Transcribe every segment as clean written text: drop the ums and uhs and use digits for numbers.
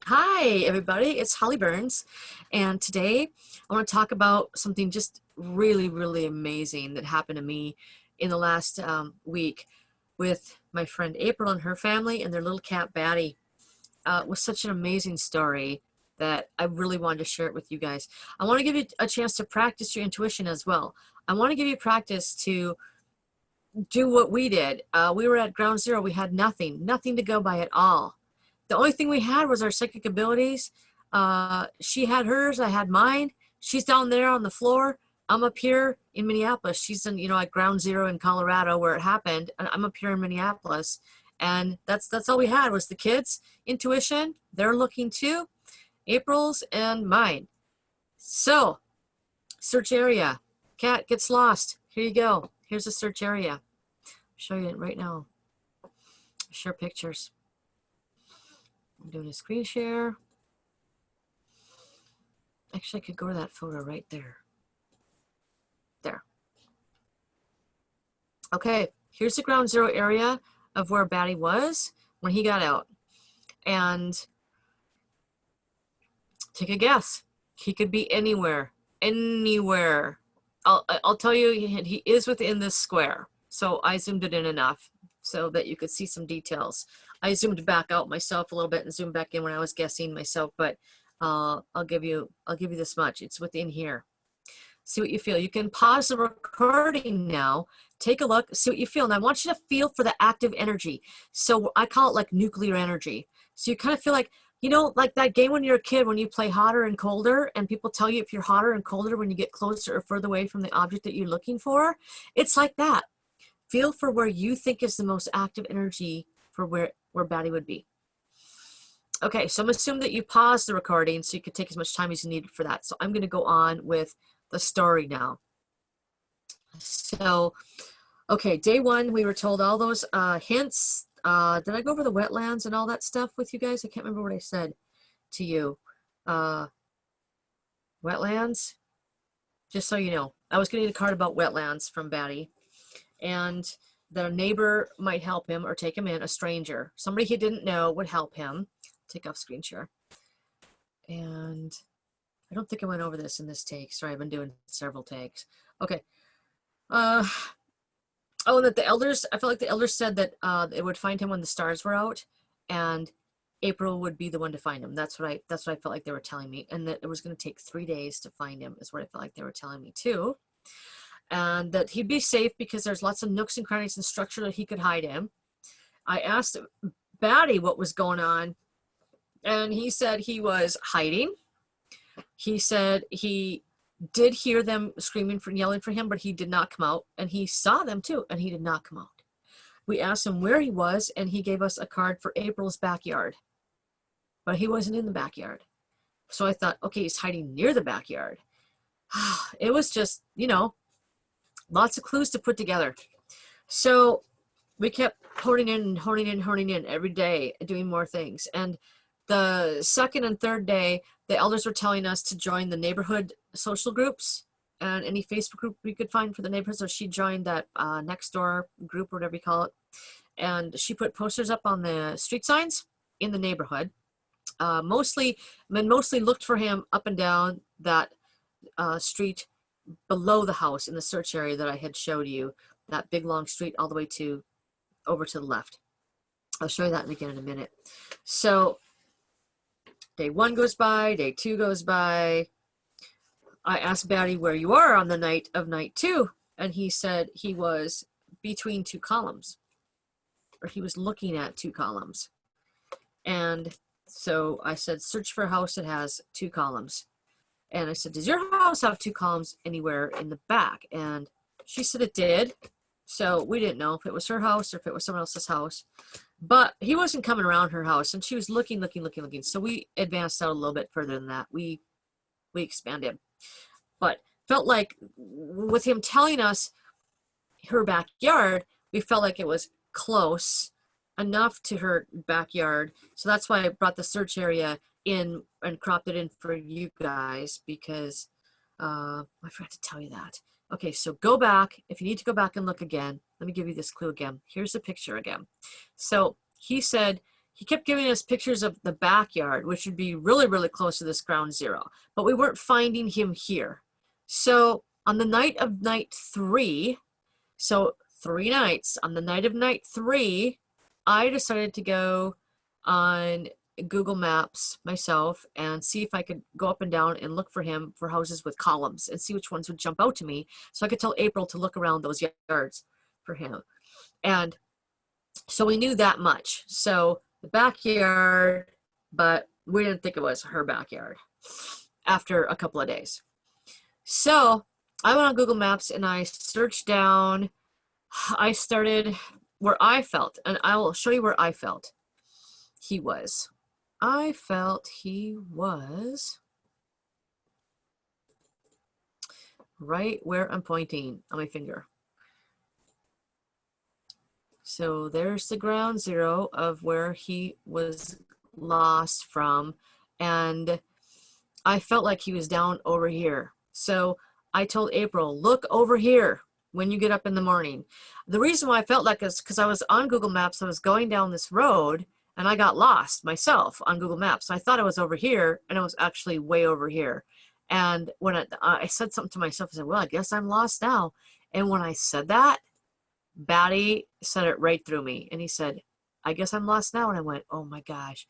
Hi, everybody. It's Holly Burns, and today I want to talk about something just really, really amazing that happened to me in the last week with my friend April and her family and their little cat Batty. It was such an amazing story that I really wanted to share it with you guys. I want to give you a chance to practice your intuition as well. I want to give you practice to do what we did. We were at ground zero. We had nothing to go by at all. The only thing we had was our psychic abilities. She had hers, I had mine. She's down there on the floor. I'm up here in Minneapolis. She's in, at ground zero in Colorado where it happened. And I'm up here in Minneapolis. And that's all we had was the kids' intuition. They're looking too. April's and mine. So, search area. Cat gets lost. Here you go. Here's the search area. I'll show you it right now. Share pictures. I'm doing a screen share. Actually, I could go to that photo right there. There. Okay, here's the ground zero area of where Batty was when he got out. And take a guess. He could be anywhere. Anywhere. I'll tell you, he is within this square. So I zoomed it in enough so that you could see some details. I zoomed back out myself a little bit and zoomed back in when I was guessing myself, but I'll give you this much. It's within here. See what you feel. You can pause the recording now, take a look, see what you feel. And I want you to feel for the active energy. So I call it like nuclear energy. So you kind of feel like, like that game when you're a kid, when you play hotter and colder, and people tell you if you're hotter and colder when you get closer or further away from the object that you're looking for. It's like that. Feel for where you think is the most active energy for where Batty would be. Okay, so I'm assuming that you paused the recording so you could take as much time as you needed for that. So I'm going to go on with the story now. So, okay, day one, we were told all those hints. Did I go over the wetlands and all that stuff with you guys? I can't remember what I said to you. Wetlands, just so you know. I was getting a card about wetlands from Batty. And the neighbor might help him or take him in, a stranger. Somebody he didn't know would help him. Take off screen share. And I don't think I went over this in this take. Sorry, I've been doing several takes. Okay. Oh, and that the elders, I felt like the elders said that it would find him when the stars were out, and April would be the one to find him. That's what I felt like they were telling me, and that it was going to take 3 days to find him is what I felt like they were telling me too. And that he'd be safe because there's lots of nooks and crannies and structure that he could hide in. I asked Batty what was going on, and he said he was hiding. He said he did hear them screaming and yelling for him, but he did not come out, and he saw them too, and he did not come out. We asked him where he was, and he gave us a card for April's backyard, but he wasn't in the backyard. So I thought, okay, he's hiding near the backyard. It was just, lots of clues to put together. So we kept honing in every day, doing more things. And the second and third day, the elders were telling us to join the neighborhood social groups and any Facebook group we could find for the neighborhood. So she joined that next door group, or whatever you call it. And she put posters up on the street signs in the neighborhood. Mostly looked for him up and down that street below the house in the search area that I had showed you, that big long street all the way over to the left. I'll show you that again in a minute. So day one goes by, day two goes by. I asked Batty where you are on the night of night two, and he said he was between two columns, or he was looking at two columns. And so I said, search for a house that has two columns. And I said, does your house have two columns anywhere in the back? And she said it did. So we didn't know if it was her house or if it was someone else's house. But he wasn't coming around her house, and she was looking. So we advanced out a little bit further than that. We expanded. But felt like with him telling us her backyard, we felt like it was close enough to her backyard. So that's why I brought the search area in and cropped it in for you guys, because I forgot to tell you that. Okay, so go back. If you need to go back and look again, let me give you this clue again. Here's the picture again. So he said he kept giving us pictures of the backyard, which would be really, really close to this ground zero, but we weren't finding him here. So on the night of night 3, so 3 nights, on the night of night 3, I decided to go on Google Maps myself and see if I could go up and down and look for him for houses with columns and see which ones would jump out to me so I could tell April to look around those yards for him. And so we knew that much. So the backyard, but we didn't think it was her backyard after a couple of days. So I went on Google Maps and I searched down. I started where I felt, and I will show you where I felt he was. I felt he was right where I'm pointing on my finger. So there's the ground zero of where he was lost from, and I felt like he was down over here. So I told April, look over here when you get up in the morning. The reason why I felt like is because I was on Google Maps, I was going down this road, and I got lost myself on Google Maps. I thought I was over here, and it was actually way over here. And when I said something to myself, I said, well, I guess I'm lost now. And when I said that, Batty said it right through me. And he said, I guess I'm lost now. And I went, oh my gosh.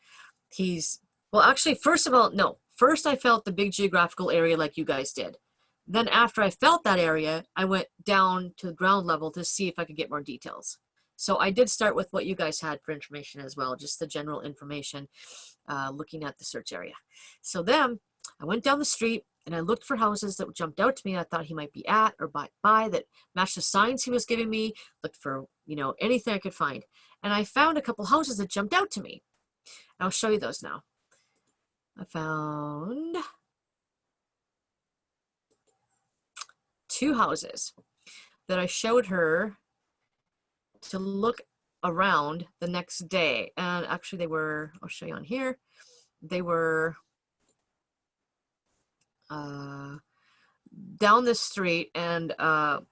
Well, actually, first of all, no. First, I felt the big geographical area like you guys did. Then after I felt that area, I went down to the ground level to see if I could get more details. So I did start with what you guys had for information as well, just the general information, looking at the search area. So then I went down the street and I looked for houses that jumped out to me. I thought he might be at or by that matched the signs he was giving me, looked for, anything I could find. And I found a couple houses that jumped out to me. I'll show you those now. I found 2 houses that I showed her to look around the next day. And actually they were, I'll show you on here, they were down this street, and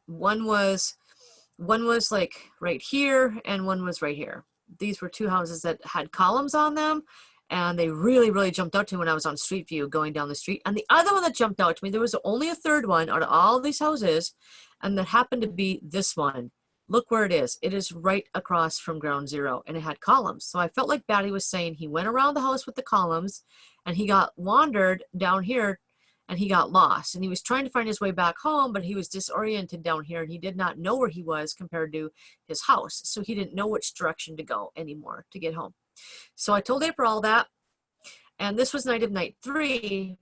one was like right here and one was right here. These were 2 houses that had columns on them, and they really, really jumped out to me when I was on Street View going down the street. And the other one that jumped out to me, there was only a 3rd one out of all these houses, and that happened to be this one. Look where it is. It is right across from ground zero, and it had columns. So I felt like Batty was saying he went around the house with the columns, and he got wandered down here, and he got lost. And he was trying to find his way back home, but he was disoriented down here, and he did not know where he was compared to his house. So he didn't know which direction to go anymore to get home. So I told April all that, and this was night of night 3.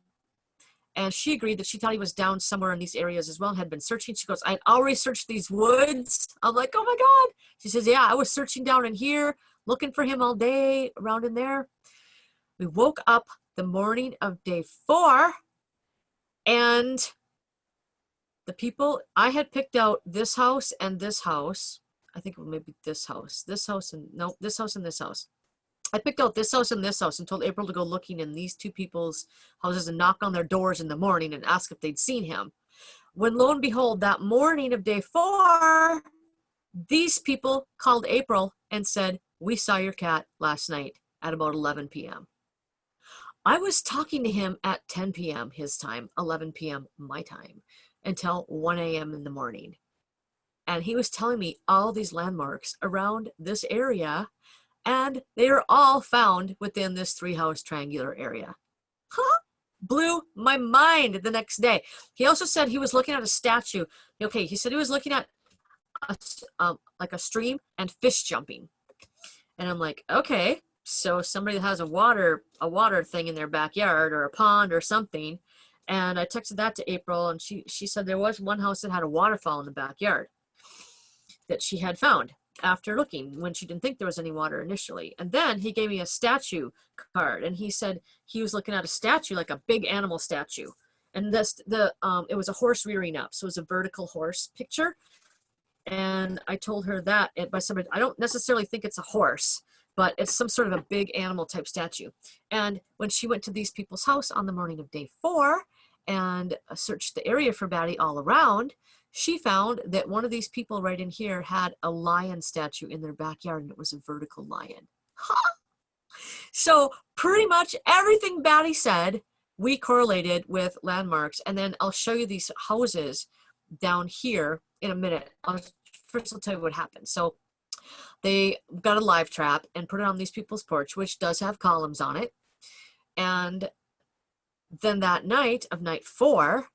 And she agreed that she thought he was down somewhere in these areas as well and had been searching. She goes, I'd already searched these woods. I'm like, oh my God. She says, yeah, I was searching down in here, looking for him all day around in there. We woke up the morning of day 4, and the people, I had picked out this house and this house. I think maybe this house, and no, this house and this house. I picked out this house and this house and told April to go looking in these 2 people's houses and knock on their doors in the morning and ask if they'd seen him. When lo and behold, that morning of day 4, these people called April and said, we saw your cat last night at about 11 p.m. I was talking to him at 10 p.m. his time, 11 p.m. my time, until 1 a.m. in the morning. And he was telling me all these landmarks around this area, and they are all found within this 3-house triangular area. Huh? Blew my mind the next day. He also said he was looking at a statue. Okay, he said he was looking at like a stream and fish jumping. And I'm like, okay, so somebody that has a water thing in their backyard or a pond or something. And I texted that to April, and she said there was one house that had a waterfall in the backyard that she had found after looking when she didn't think there was any water initially. And then he gave me a statue card, and he said he was looking at a statue, like a big animal statue. And it was a horse rearing up. So it was a vertical horse picture. And I told her that by somebody, I don't necessarily think it's a horse, but it's some sort of a big animal type statue. And when she went to these people's house on the morning of day 4 and searched the area for Batty all around, she found that one of these people right in here had a lion statue in their backyard, and it was a vertical lion. Huh? So pretty much everything Batty said, we correlated with landmarks. And then I'll show you these houses down here in a minute. First, I'll tell you what happened. So they got a live trap and put it on these people's porch, which does have columns on it. And then that night of night 4,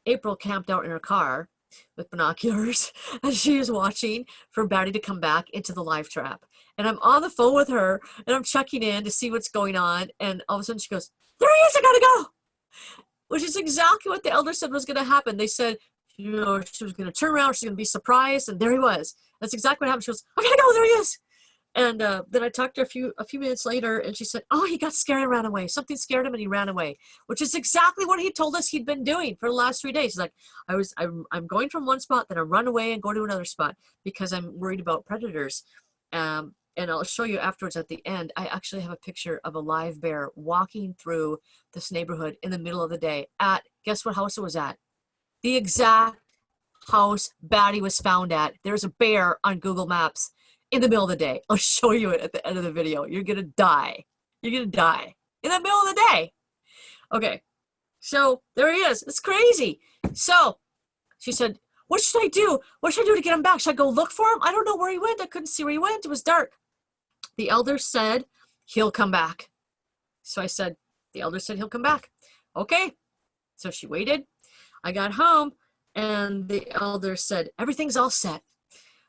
April camped out in her car with binoculars and she is watching for Batty to come back into the live trap. And I'm on the phone with her and I'm checking in to see what's going on. And all of a sudden she goes, "There he is, I gotta go." Which is exactly what the elder said was gonna happen. They said, you know, she was gonna turn around, she's gonna be surprised, and there he was. That's exactly what happened. She goes, "I gotta go, there he is." And then I talked to her a few minutes later, and she said, "Oh, he got scared and ran away. Something scared him and he ran away," which is exactly what he told us he'd been doing for the last 3 days. He's like, I'm going from one spot, then I run away and go to another spot because I'm worried about predators. And I'll show you afterwards at the end. I actually have a picture of a live bear walking through this neighborhood in the middle of the day at, guess what house it was at? The exact house Batty was found at. There's a bear on Google Maps in the middle of the day. I'll show you it at the end of the video. You're gonna die. You're gonna die in the middle of the day. Okay, so there he is. It's crazy. So she said, "What should I do? What should I do to get him back? Should I go look for him? I don't know where he went. I couldn't see where he went. It was dark." The elder said he'll come back. So I said, the elder said he'll come back. Okay. So she waited. I got home and the elder said, "Everything's all set."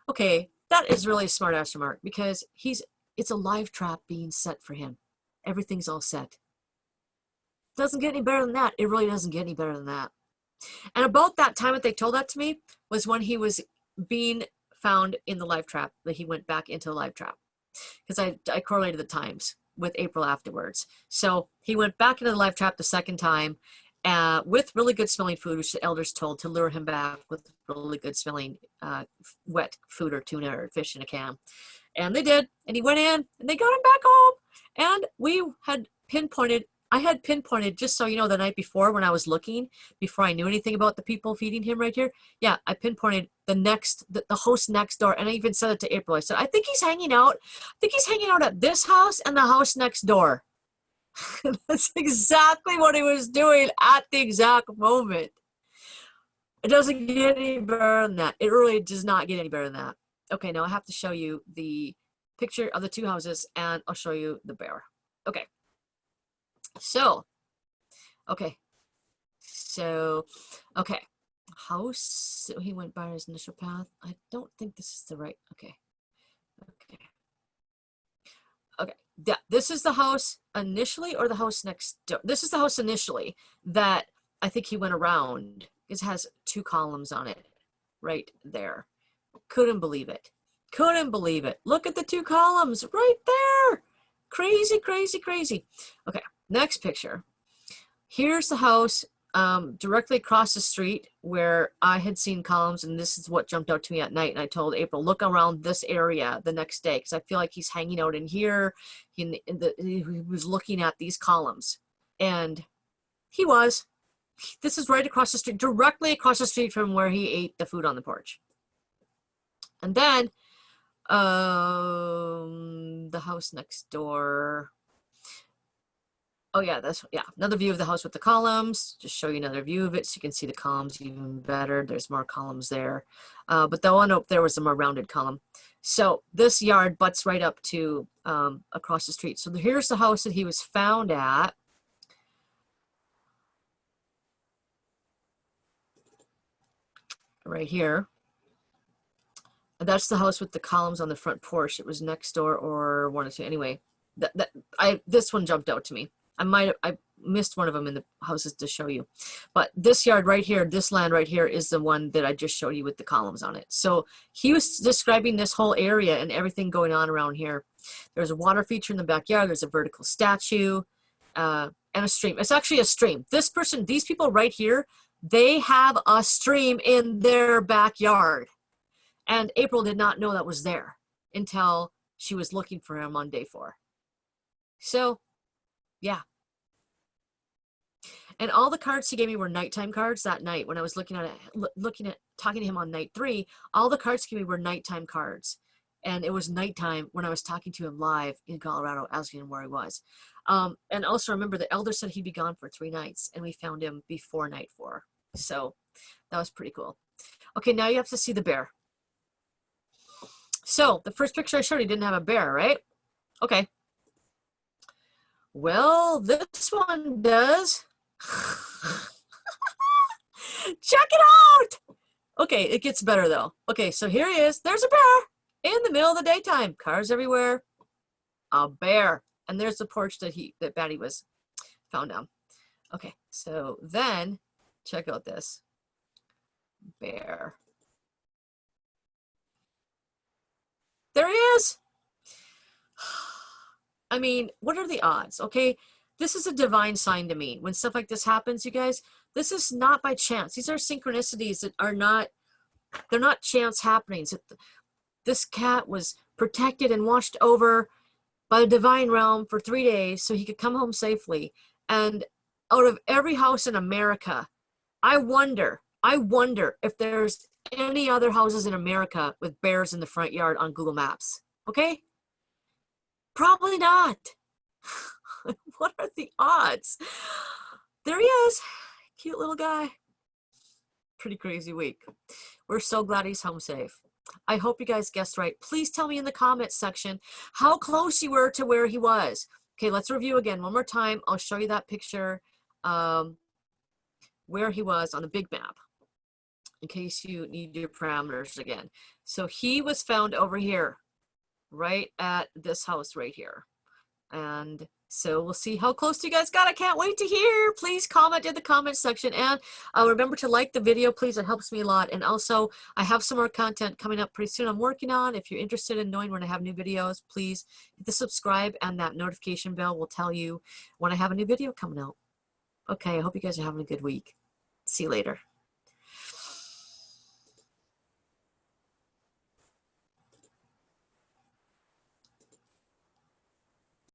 Okay, that is really a smart ass remark because it's a live trap being set for him. Everything's all set. Doesn't get any better than that. It really doesn't get any better than that. And about that time that they told that to me was when he was being found in the live trap, that he went back into the live trap. Because I correlated the times with April afterwards. So he went back into the live trap the second time with really good smelling food, which the elders told to lure him back with really good smelling wet food or tuna or fish in a can. And they did. And he went in and they got him back home. And I had pinpointed, just so you know, the night before when I was looking, before I knew anything about the people feeding him right here. Yeah, I pinpointed the house next door. And I even said it to April. I said, I think he's hanging out at this house and the house next door. That's exactly what he was doing at the exact moment. It doesn't get any better than that. It really does not get any better than that. Okay, now I have to show you the picture of the 2 houses and I'll show you the bear. Okay. So, okay. House, so he went by his initial path. I don't think this is the right, okay. Yeah, this is the house initially or the house next door? This is the house initially that I think he went around. It has 2 columns on it right there. Couldn't believe it. Couldn't believe it. Look at the 2 columns right there. Crazy, crazy, crazy. Okay, next picture. Here's the house directly across the street where I had seen columns, and this is what jumped out to me at night. And I told April, look around this area the next day because I feel like he's hanging out in here. He was looking at these columns, and he was. This is right across the street, directly across the street from where he ate the food on the porch. And then the house next door. Oh yeah, another view of the house with the columns. Just show you another view of it so you can see the columns even better. There's more columns there. But the one up there was a more rounded column. So this yard butts right up to across the street. So here's the house that he was found at. Right here. That's the house with the columns on the front porch. It was next door or 1 or 2. Anyway, this one jumped out to me. I missed one of them in the houses to show you, but this yard right here, this land right here is the one that I just showed you with the columns on it. So he was describing this whole area and everything going on around here. There's a water feature in the backyard. There's a vertical statue and a stream. It's actually a stream. These people right here, they have a stream in their backyard. And April did not know that was there until she was looking for him on day 4. So, yeah. And all the cards he gave me were nighttime cards that night when I was talking to him on night 3. All the cards he gave me were nighttime cards. and it was nighttime when I was talking to him live in Colorado, asking him where he was. And also remember the elder said he'd be gone for 3 nights, and we found him before night 4. So that was pretty cool. Okay, now you have to see the bear. So the first picture I showed you didn't have a bear, right? Okay. Well, this one does. Check it out. Okay, it gets better though. Okay, so here he is. There's a bear in the middle of the daytime. Cars everywhere. A bear. And there's the porch that Batty was found on. Okay, so then check out this bear. There he is. I mean, what are the odds? Okay, this is a divine sign to me. When stuff like this happens, you guys, this is not by chance. These are synchronicities that are not, they're not chance happenings. This cat was protected and watched over by the divine realm for 3 days so he could come home safely. And out of every house in America, I wonder if there's any other houses in America with bears in the front yard on Google Maps. Okay? Probably not. What are the odds? There he is. Cute little guy. Pretty crazy week. We're so glad he's home safe. I hope you guys guessed right. Please tell me in the comments section how close you were to where he was. Okay, let's review again one more time. I'll show you that picture where he was on the big map in case you need your parameters again. So he was found over here, right at this house right here. And so we'll see how close you guys got. I can't wait to hear. Please comment in the comment section, and remember to like the video, please. It helps me a lot. And also, I have some more content coming up pretty soon I'm working on. If you're interested in knowing when I have new videos, please hit the subscribe, and that notification bell will tell you when I have a new video coming out. Okay, I hope you guys are having a good week. See you later.